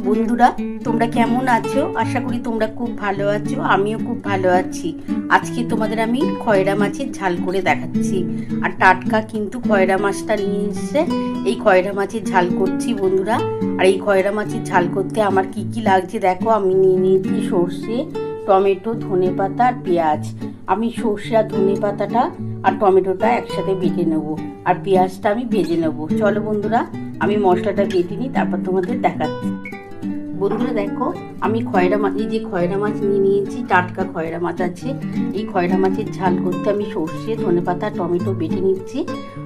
বন্ধুরা, তোমরা কেমন আছো? আশা করি তোমরা খুব ভালো আছো। আমিও খুব ভালো আছি। আজকে তোমাদের আমি খয়রা মাছের ঝাল করে দেখাচ্ছি। আর টাটকা কিন্তু খয়রা মাছটা নিয়ে এসে এই খয়রা মাছের ঝাল করছি বন্ধুরা। আর এই খয়রা মাছের ঝাল করতে আমার কি কি লাগছে দেখো। আমি নিয়ে নিয়েছি সর্ষে, টমেটো, ধনেপাতা আর পেঁয়াজ। আমি সর্ষে আর ধনেপাতাটা আর টমেটোটা একসাথে বেটে নেব, আর পেঁয়াজটা আমি ভেজে নেব। চলো বন্ধুরা, আমি মশলাটা বেটে নিই, তারপর তোমাদের দেখাচ্ছি। বন্ধুরা দেখো, আমি খয়রা মাছ, এই যে খয়রা মাছ নিয়ে নিয়েছি, টাটকা খয়রা মাছ আছে। এই খয়রা মাছের ঝাল করতে আমি সর্ষে, ধনেপাতা, টমেটো বেটে নিচ্ছি।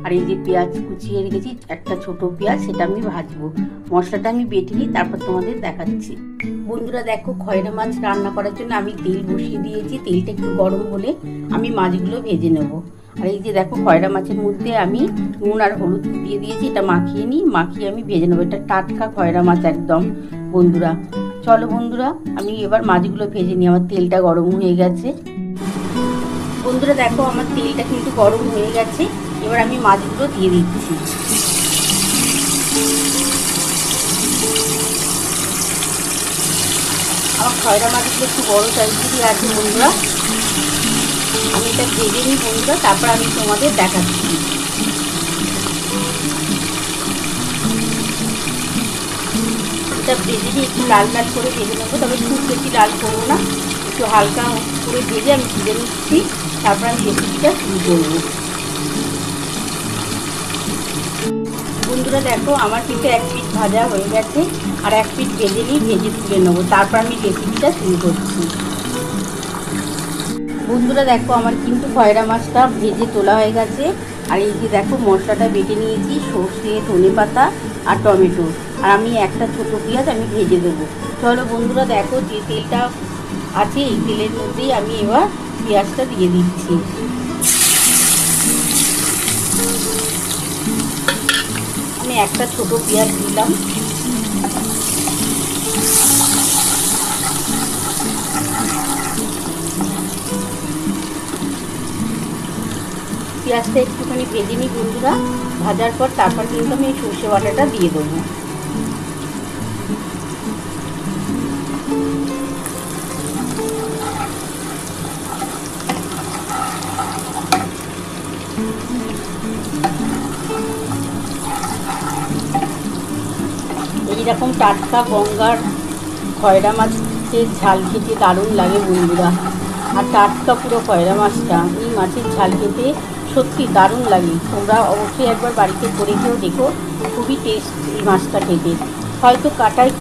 আর এই যে পেঁয়াজ কুচিয়ে রেখেছি, একটা ছোট পেঁয়াজ, সেটা আমি ভাজবো। মশলাটা আমি বেটে নিই, তারপর তোমাদের দেখাচ্ছি। বন্ধুরা দেখো, খয়রা মাছ রান্না করার জন্য আমি তেল বসিয়ে দিয়েছি। তেলটা একটু গরম হলে আমি মাছগুলো ভেজে নেবো। আর এই যে দেখো, খয়রা মাছের মধ্যে আমি নুন আর হলুদ দিয়ে দিয়েছি। এটা মাখিয়ে নিই, মাখিয়ে আমি ভেজে নেবো। এটা টাটকা খয়রা মাছ একদম বন্ধুরা। চলো বন্ধুরা, আমি এবার মাছগুলো ভেজে নিই। আমার তেলটা গরম হয়ে গেছে। বন্ধুরা দেখো, আমার তেলটা কিন্তু গরম হয়ে গেছে। এবার আমি মাছগুলো দিয়ে দিচ্ছি। আমার খয়রা মাছগুলো একটু বড় সাইজেরই আছে বন্ধুরা। আমি এটা ভেজে নিই বন্ধুরা, তারপর আমি তোমাদের দেখাচ্ছি। এটা ভেজে নিয়ে একটু লাল লাল করে ভেজে নেবো, তবে খুব বেশি লাল করবো না, একটু হালকা করে ভেজে আমি ভেজে নিচ্ছি। তারপর আমি রেসিপিটা শুরু করবো। বন্ধুরা দেখো, আমার কিন্তু এক পিঠ ভাজা হয়ে গেছে, আর এক পিঠ ভেজে নিয়ে ভেজে তুলে নেবো। তারপর আমি রেসিপিটা শুরু করছি। বন্ধুরা দেখো, আমার কিন্তু খয়রা মাছটা ভেজে তোলা হয়ে গেছে। আর এই যে দেখো, মশলাটা বেটে নিয়েছি, সর্ষে, ধনেপাতা আর টমেটো। আর আমি একটা ছোটো পেঁয়াজ আমি ভেজে দেবো। চলো বন্ধুরা দেখো, যে তেলটা আছে এই তেলের মধ্যেই আমি এবার পেঁয়াজটা দিয়ে দিচ্ছি। আমি একটা ছোটো পেঁয়াজ দিলাম। পেঁয়াজটা একটুখানি ভেজে নিই বন্ধুরা। ভাজার পর তারপর কিন্তু আমি এই সর্ষে বাটাটা দিয়ে দেবো। এইরকম টাটকা গঙ্গার খয়রা মাছের ঝাল খেতে দারুণ লাগে বন্ধুরা। আর টাটকা পুরো খয়রা মাছটা, এই মাছের ঝাল খেতে সত্যি দারুণ লাগে। তোমরা অবশ্যই একবার বাড়িতে করে খেয়েও দেখো, খুবই টেস্ট এই মাছটা খেতে। হয়তো কাটায়